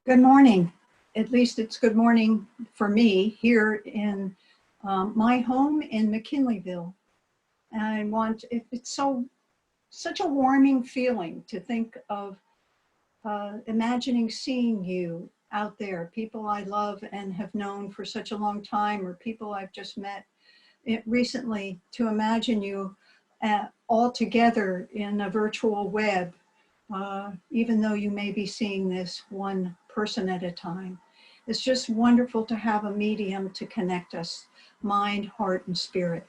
Good morning. At least it's good morning for me here in my home in McKinleyville. And it's such a warming feeling to think of imagining seeing you out there, people I love and have known for such a long time, or people I've just met recently, to imagine you all together in a virtual web, even though you may be seeing this one person at a time. It's just wonderful to have a medium to connect us, mind, heart, and spirit.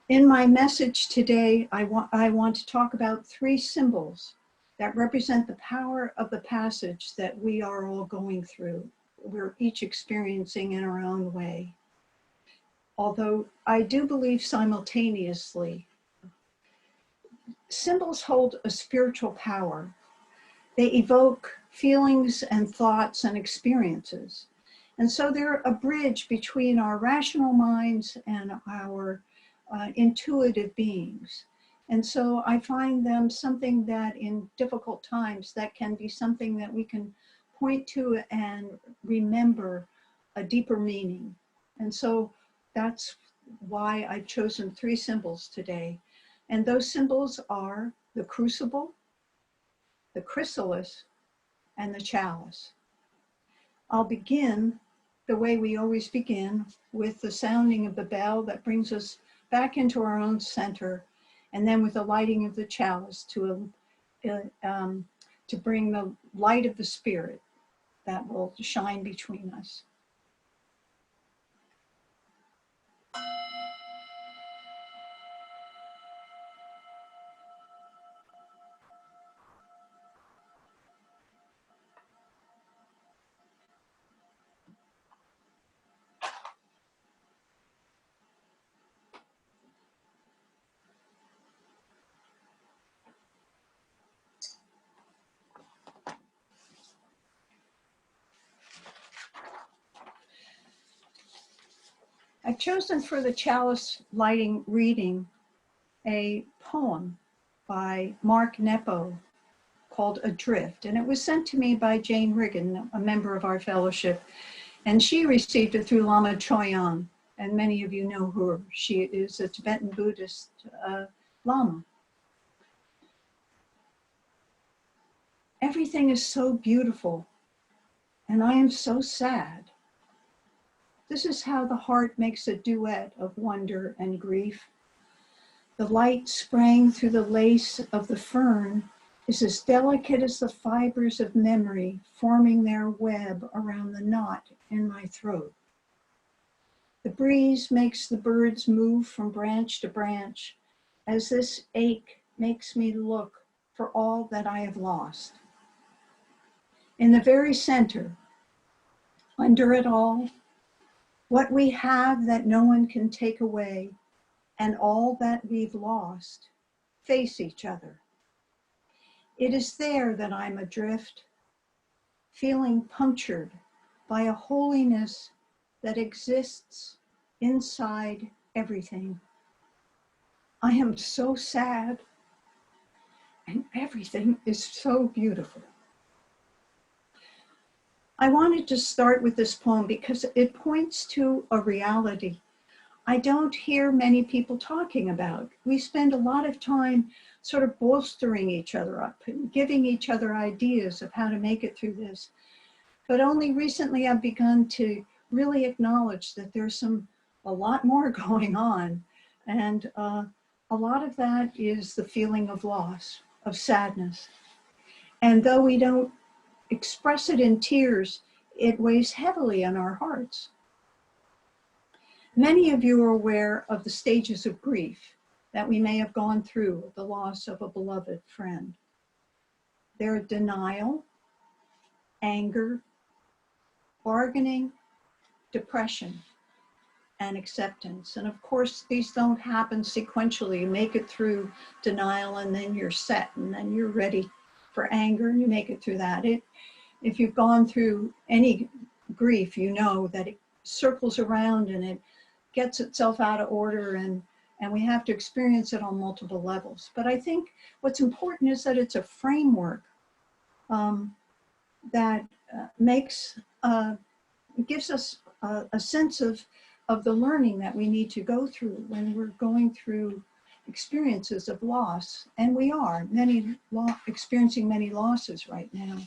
In my message today, I want to talk about 3 symbols that represent the power of the passage that we are all going through. We're each experiencing in our own way. Although I do believe simultaneously, symbols hold a spiritual power. They evoke feelings and thoughts and experiences. And so they're a bridge between our rational minds and our intuitive beings. And so I find them something that in difficult times, that can be something that we can point to and remember a deeper meaning. And so that's why I've chosen 3 symbols today. And those symbols are the Crucible, the Chrysallis, and the Chalice. I'll begin the way we always begin, with the sounding of the bell that brings us back into our own center, and then with the lighting of the chalice to bring the light of the Spirit that will shine between us. I've chosen for the chalice lighting reading a poem by Mark Nepo called Adrift. And it was sent to me by Jane Riggin, a member of our fellowship. And she received it through Lama Choyan. And many of you know her. She is a Tibetan Buddhist Lama. Everything is so beautiful, and I am so sad. This is how the heart makes a duet of wonder and grief. The light spraying through the lace of the fern is as delicate as the fibers of memory forming their web around the knot in my throat. The breeze makes the birds move from branch to branch as this ache makes me look for all that I have lost. In the very center, under it all, what we have that no one can take away, and all that we've lost, face each other. It is there that I'm adrift, feeling punctured by a holiness that exists inside everything. I am so sad, and everything is so beautiful. I wanted to start with this poem because it points to a reality I don't hear many people talking about. We spend a lot of time sort of bolstering each other up and giving each other ideas of how to make it through this. But only recently I've begun to really acknowledge that there's a lot more going on. And a lot of that is the feeling of loss, of sadness. And though we don't express it in tears, it weighs heavily on our hearts. Many of you are aware of the stages of grief that we may have gone through with the loss of a beloved friend. There are denial, anger, bargaining, depression, and acceptance. And of course, these don't happen sequentially. You make it through denial and then you're set and then you're ready for anger and you make it through that. If you've gone through any grief, you know that it circles around and it gets itself out of order, and we have to experience it on multiple levels. But I think what's important is that it's a framework that gives us a sense of the learning that we need to go through when we're going through experiences of loss. And we are experiencing many losses right now.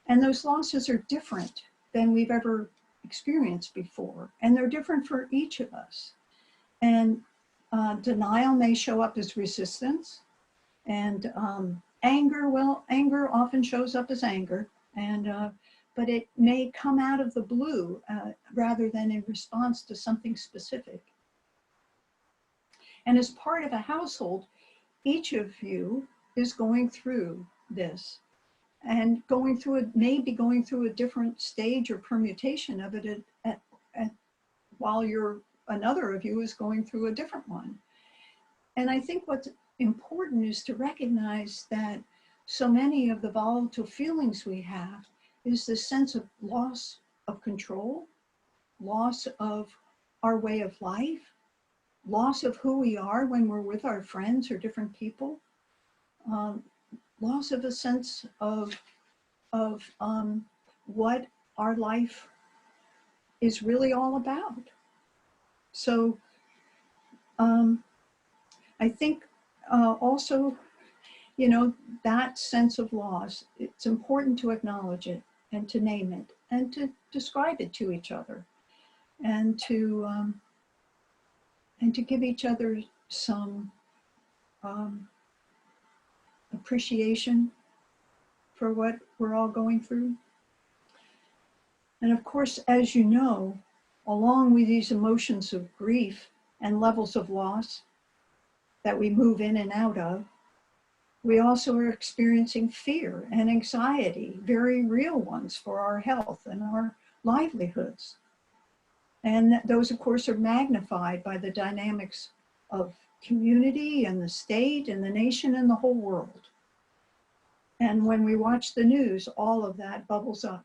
And those losses are different than we've ever experienced before. And they're different for each of us. And denial may show up as resistance. And anger, well, anger often shows up as anger. And but it may come out of the blue rather than in response to something specific. And as part of a household, each of you is going through this and maybe going through a different stage or permutation of it while another of you is going through a different one. And I think what's important is to recognize that so many of the volatile feelings we have is the sense of loss of control, loss of our way of life, loss of who we are when we're with our friends or different people, loss of a sense of what our life is really all about. So I think also, that sense of loss, it's important to acknowledge it and to name it and to describe it to each other and to give each other some appreciation for what we're all going through. And of course, as you know, along with these emotions of grief and levels of loss that we move in and out of, we also are experiencing fear and anxiety, very real ones for our health and our livelihoods. And those, of course, are magnified by the dynamics of community and the state and the nation and the whole world. And when we watch the news, all of that bubbles up.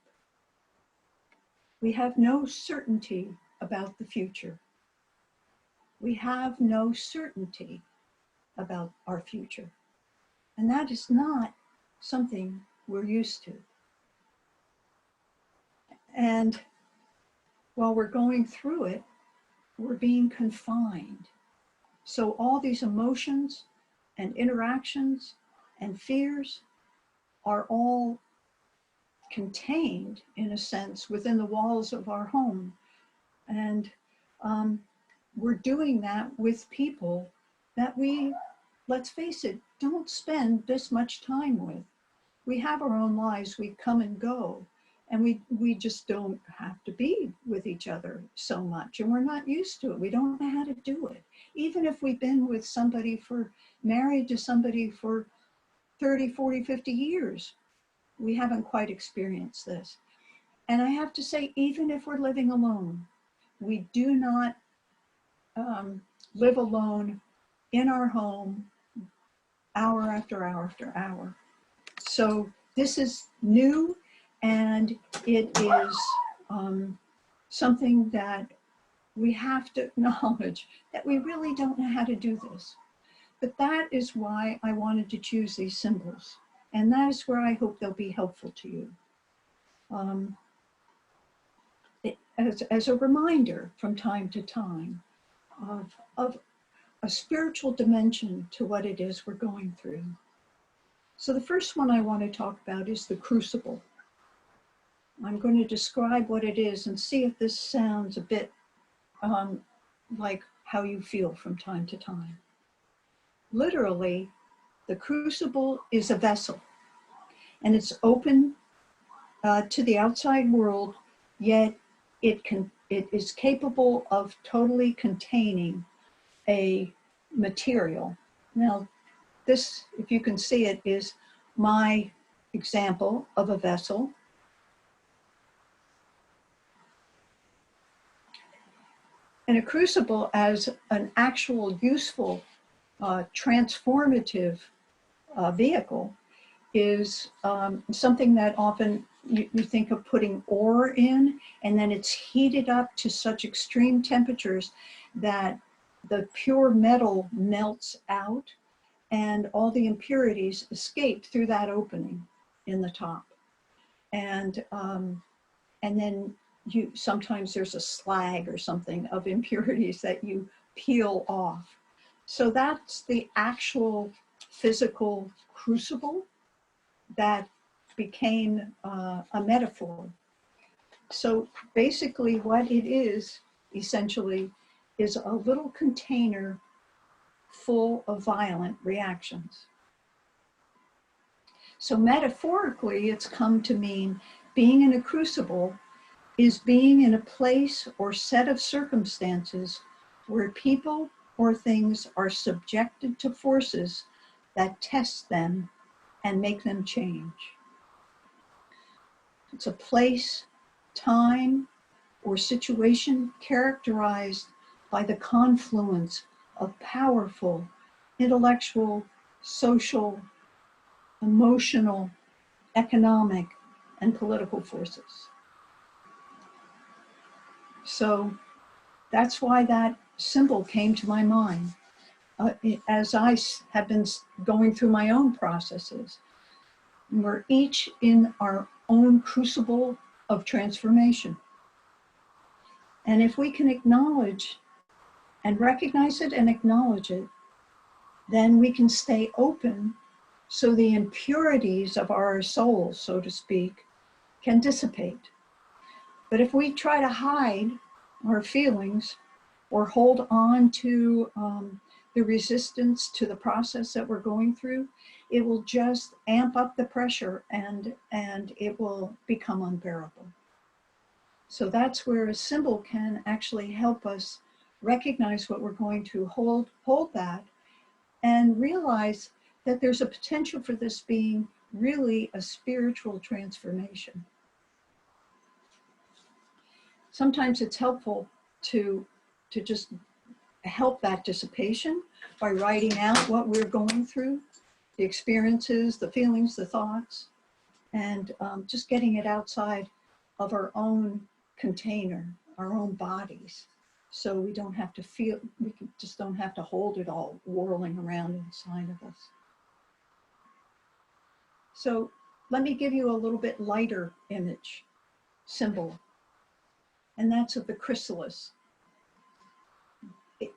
We have no certainty about the future. We have no certainty about our future. And that is not something we're used to. And while we're going through it, we're being confined. So all these emotions and interactions and fears are all contained, in a sense, within the walls of our home. And we're doing that with people that we, let's face it, don't spend this much time with. We have our own lives, we come and go, and we just don't have to be with each other so much, and we're not used to it. We don't know how to do it. Even if we've been with somebody married to somebody for 30, 40, 50 years, we haven't quite experienced this. And I have to say, even if we're living alone, we do not live alone in our home hour after hour after hour. So this is new, and it is something that we have to acknowledge that we really don't know how to do this. But that is why I wanted to choose these symbols. And that is where I hope they'll be helpful to you. As a reminder from time to time of a spiritual dimension to what it is we're going through. So the first one I want to talk about is the crucible. I'm going to describe what it is and see if this sounds a bit like how you feel from time to time. Literally, the crucible is a vessel, and it's open to the outside world, yet it is capable of totally containing a material. Now, this, if you can see it, is my example of a vessel. And a crucible as an actual useful transformative vehicle is something that often you think of putting ore in, and then it's heated up to such extreme temperatures that the pure metal melts out and all the impurities escape through that opening in the top. And then sometimes there's a slag or something of impurities that you peel off. So that's the actual physical crucible that became a metaphor. So basically what it is, essentially, is a little container full of violent reactions. So metaphorically, it's come to mean being in a crucible is being in a place or set of circumstances where people or things are subjected to forces that test them and make them change. It's a place, time, or situation characterized by the confluence of powerful, intellectual, social, emotional, economic, and political forces. So that's why that symbol came to my mind as I have been going through my own processes. We're each in our own crucible of transformation. And if we can acknowledge and recognize it and acknowledge it, then we can stay open so the impurities of our soul, so to speak, can dissipate. But if we try to hide our feelings or hold on to the resistance to the process that we're going through, it will just amp up the pressure and it will become unbearable. So that's where a symbol can actually help us recognize what we're going to hold that, and realize that there's a potential for this being really a spiritual transformation. Sometimes it's helpful to just help that dissipation by writing out what we're going through, the experiences, the feelings, the thoughts, and just getting it outside of our own container, our own bodies. So we don't have to feel, just don't have to hold it all whirling around inside of us. So let me give you a little bit lighter image, symbol, and that's of the chrysalis.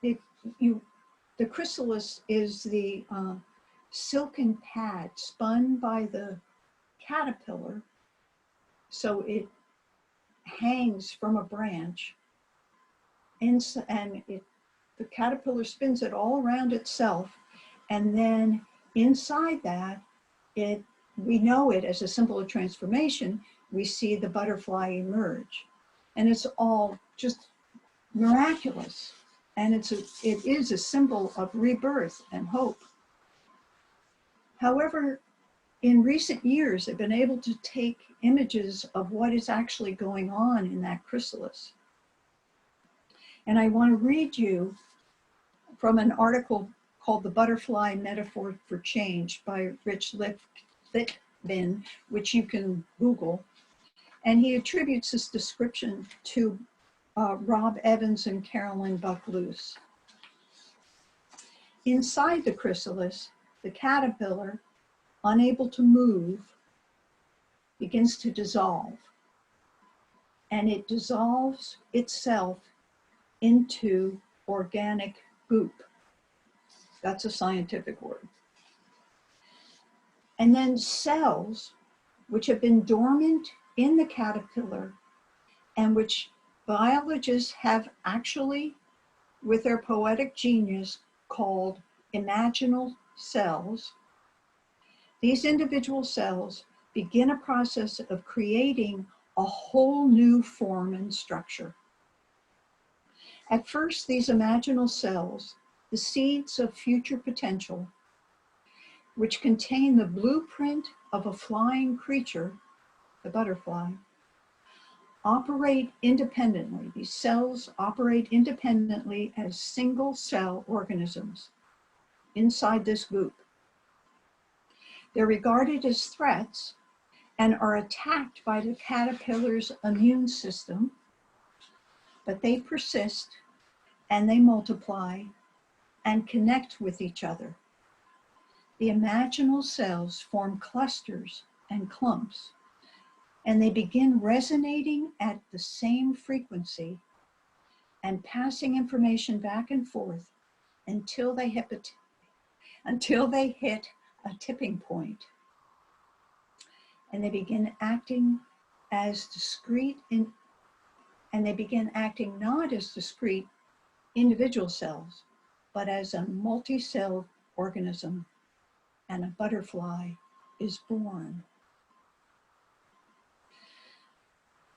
The chrysalis is the silken pad spun by the caterpillar, so it hangs from a branch, and the caterpillar spins it all around itself, and then inside that, we know it as a symbol of transformation. We see the butterfly emerge, and it's all just miraculous, and it is a symbol of rebirth and hope. However, in recent years, I've been able to take images of what is actually going on in that chrysalis. And I want to read you from an article called The Butterfly Metaphor for Change by Rich Litvin, which you can Google. And he attributes this description to Rob Evans and Carolyn Buck-Luce. Inside the chrysalis, the caterpillar, unable to move, begins to dissolve. And it dissolves itself into organic goop. That's a scientific word. And then cells, which have been dormant in the caterpillar and which biologists have actually, with their poetic genius, called imaginal cells. These individual cells begin a process of creating a whole new form and structure. At first, these imaginal cells, the seeds of future potential, which contain the blueprint of a flying creature, the butterfly, operate independently. These cells operate independently as single cell organisms inside this goop. They're regarded as threats and are attacked by the caterpillar's immune system, but they persist and they multiply and connect with each other. The imaginal cells form clusters and clumps, and they begin resonating at the same frequency and passing information back and forth until they hit a tipping point. And they begin acting as discrete and they begin acting not as discrete individual cells, but as a multi-celled organism, and a butterfly is born.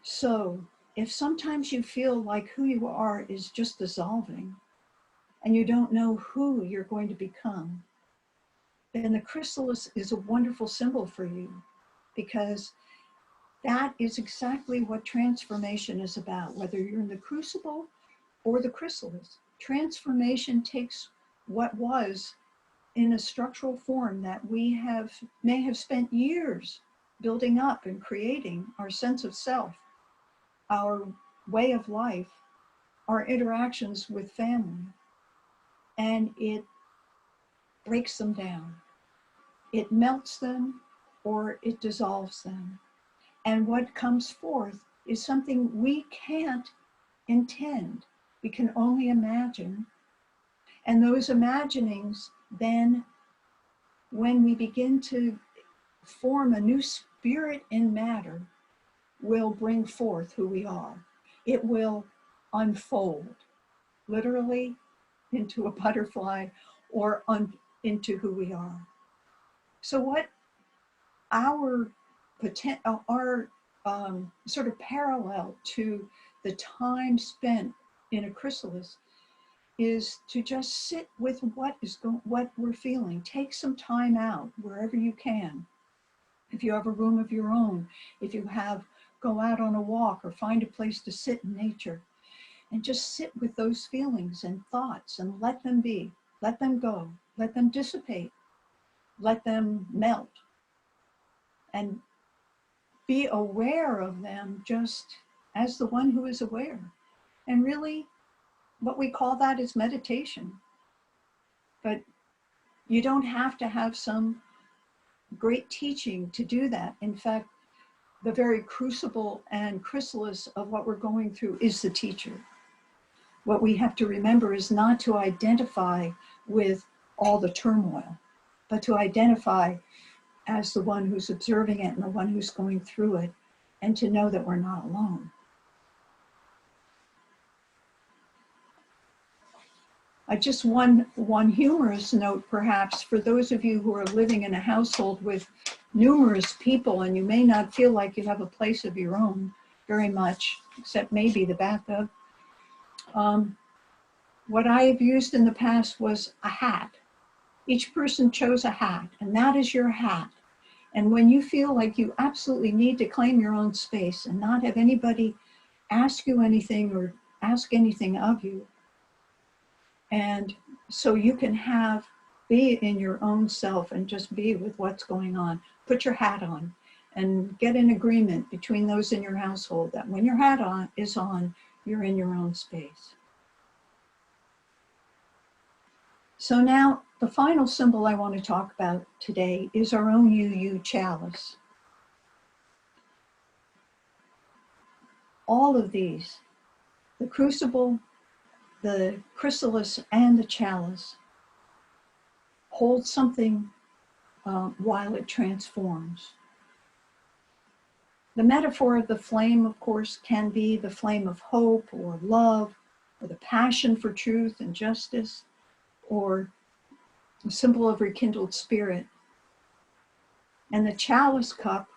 So if sometimes you feel like who you are is just dissolving and you don't know who you're going to become, then the chrysalis is a wonderful symbol for you, because that is exactly what transformation is about. Whether you're in the crucible or the chrysalis, transformation takes what was in a structural form that we may have spent years building up and creating, our sense of self, our way of life, our interactions with family, and it breaks them down. It melts them or it dissolves them. And what comes forth is something we can't intend. We can only imagine. And those imaginings then, when we begin to form a new spirit in matter, will bring forth who we are. It will unfold, literally, into a butterfly or into who we are. So what our sort of parallel to the time spent in a chrysalis is to just sit with what we're feeling. Take some time out wherever you can. If you have a room of your own, if you go out on a walk or find a place to sit in nature, and just sit with those feelings and thoughts and let them be, let them go, let them dissipate, let them melt, and be aware of them just as the one who is aware. And really, what we call that is meditation. But you don't have to have some great teaching to do that. In fact, the very crucible and chrysalis of what we're going through is the teacher. What we have to remember is not to identify with all the turmoil, but to identify as the one who's observing it and the one who's going through it, and to know that we're not alone. Just one humorous note, perhaps, for those of you who are living in a household with numerous people and you may not feel like you have a place of your own very much, except maybe the bathtub. What I have used in the past was a hat. Each person chose a hat, and that is your hat. And when you feel like you absolutely need to claim your own space and not have anybody ask you anything or ask anything of you, and so you can be in your own self and just be with what's going on, put your hat on and get an agreement between those in your household that when your hat is on, you're in your own space. So now the final symbol I want to talk about today is our own UU chalice. All of these, the crucible, the chrysalis, and the chalice, hold something while it transforms. The metaphor of the flame, of course, can be the flame of hope or love, or the passion for truth and justice, or a symbol of rekindled spirit. And the chalice cup,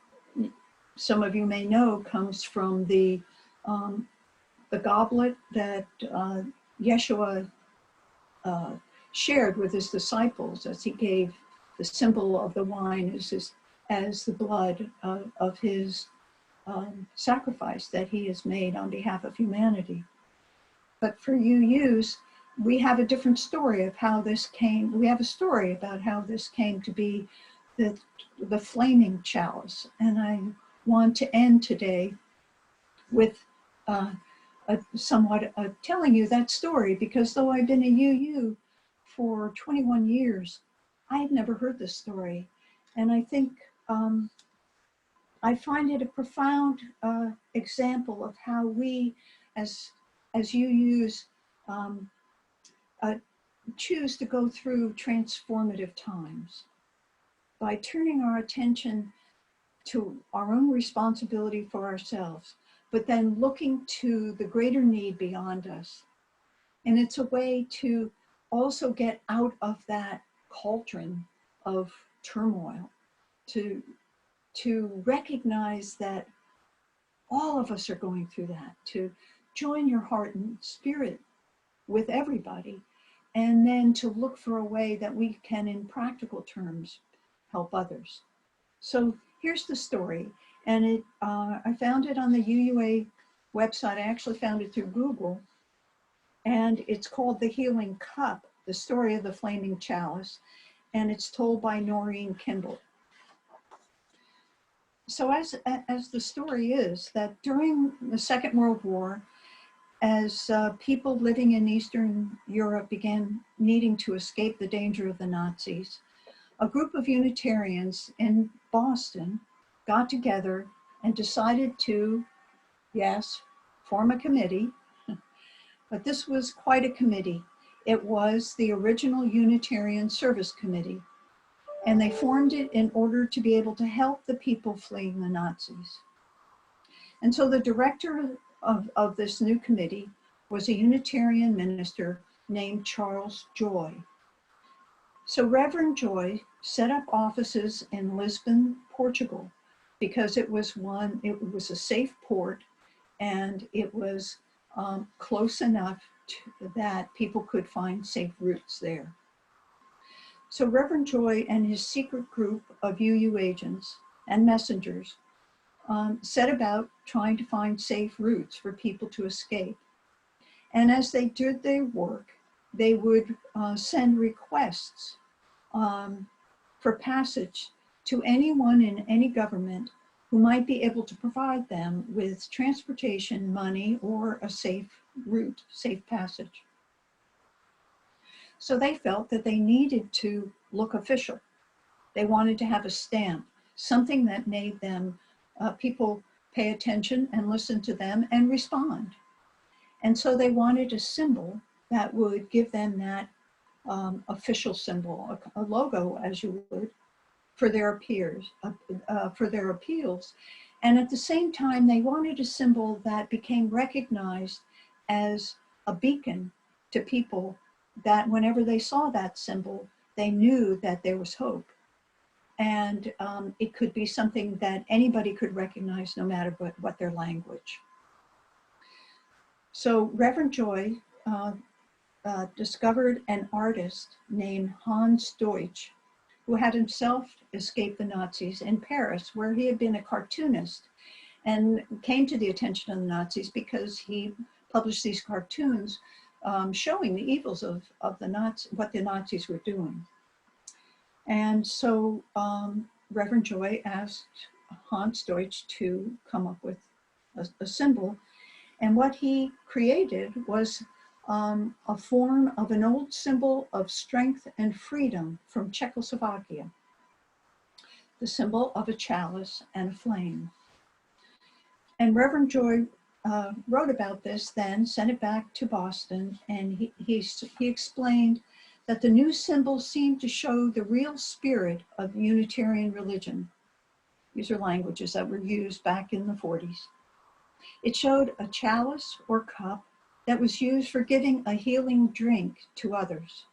some of you may know, comes from the goblet that Yeshua shared with his disciples as he gave the symbol of the wine as the blood of his sacrifice that he has made on behalf of humanity. But for UUs, we have a different story of how this came. We have a story about how this came to be the flaming chalice. And I want to end today with somewhat telling you that story, because though I've been a UU for 21 years, I had never heard this story. And I think I find it a profound example of how we, as you use, um, uh, choose to go through transformative times by turning our attention to our own responsibility for ourselves, but then looking to the greater need beyond us. And it's a way to also get out of that cauldron of turmoil, to recognize that all of us are going through that, to join your heart and spirit with everybody, and then to look for a way that we can, in practical terms, help others. So here's the story, and I found it on the UUA website. I actually found it through Google, and it's called The Healing Cup, the story of the flaming chalice, and it's told by Noreen Kimball. So as the story is, that during the Second World War, as people living in Eastern Europe began needing to escape the danger of the Nazis, a group of Unitarians in Boston got together and decided to, yes, form a committee. But this was quite a committee. It was the original Unitarian Service Committee, and they formed it in order to be able to help the people fleeing the Nazis. And so the director of this new committee was a Unitarian minister named Charles Joy. So Reverend Joy set up offices in Lisbon, Portugal, because it was a safe port, and it was close enough that people could find safe routes there. So Reverend Joy and his secret group of UU agents and messengers set about trying to find safe routes for people to escape. And as they did their work, they would send requests for passage to anyone in any government who might be able to provide them with transportation, money, or a safe route, safe passage. So they felt that they needed to look official. They wanted to have a stamp, something that made them, people pay attention and listen to them and respond. And so they wanted a symbol that would give them that official symbol, a logo, as you would, for their appeals. And at the same time, they wanted a symbol that became recognized as a beacon to people, that whenever they saw that symbol, they knew that there was hope. And it could be something that anybody could recognize, no matter what their language. So Reverend Joy discovered an artist named Hans Deutsch, who had himself escaped the Nazis in Paris, where he had been a cartoonist, and came to the attention of the Nazis because he published these cartoons showing the evils of the Nazis, what the Nazis were doing. And so Reverend Joy asked Hans Deutsch to come up with a symbol. And what he created was a form of an old symbol of strength and freedom from Czechoslovakia, the symbol of a chalice and a flame. And Reverend Joy wrote about this, then sent it back to Boston, and he explained that the new symbol seemed to show the real spirit of Unitarian religion. These are languages that were used back in the 40s. It showed a chalice or cup that was used for giving a healing drink to others.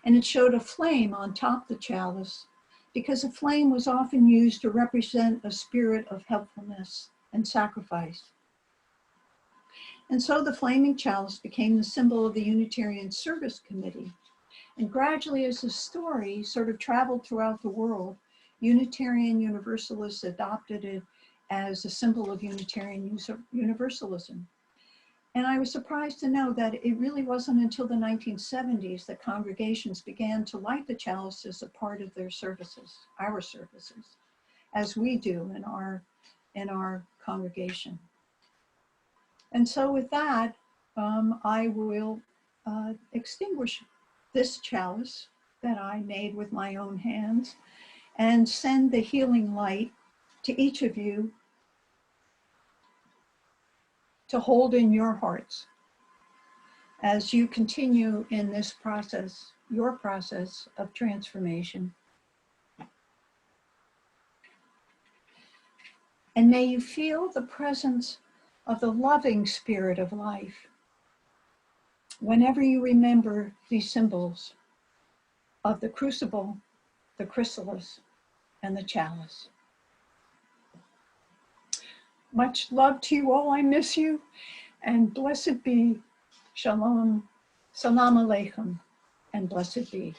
And it showed a flame on top of the chalice, because a flame was often used to represent a spirit of helpfulness and sacrifice. And so the flaming chalice became the symbol of the Unitarian Service Committee. And gradually, as the story sort of traveled throughout the world, Unitarian Universalists adopted it as a symbol of Unitarian Universalism. And I was surprised to know that it really wasn't until the 1970s that congregations began to light the chalice as a part of their services, our services, as we do in our congregation. And so with that, I will extinguish this chalice that I made with my own hands and send the healing light to each of you to hold in your hearts as you continue in this process, your process of transformation. And may you feel the presence of the loving spirit of life whenever you remember these symbols of the crucible, the chrysalis, and the chalice. Much love to you all. I miss you. And blessed be. Shalom. Salam Aleichem. And blessed be.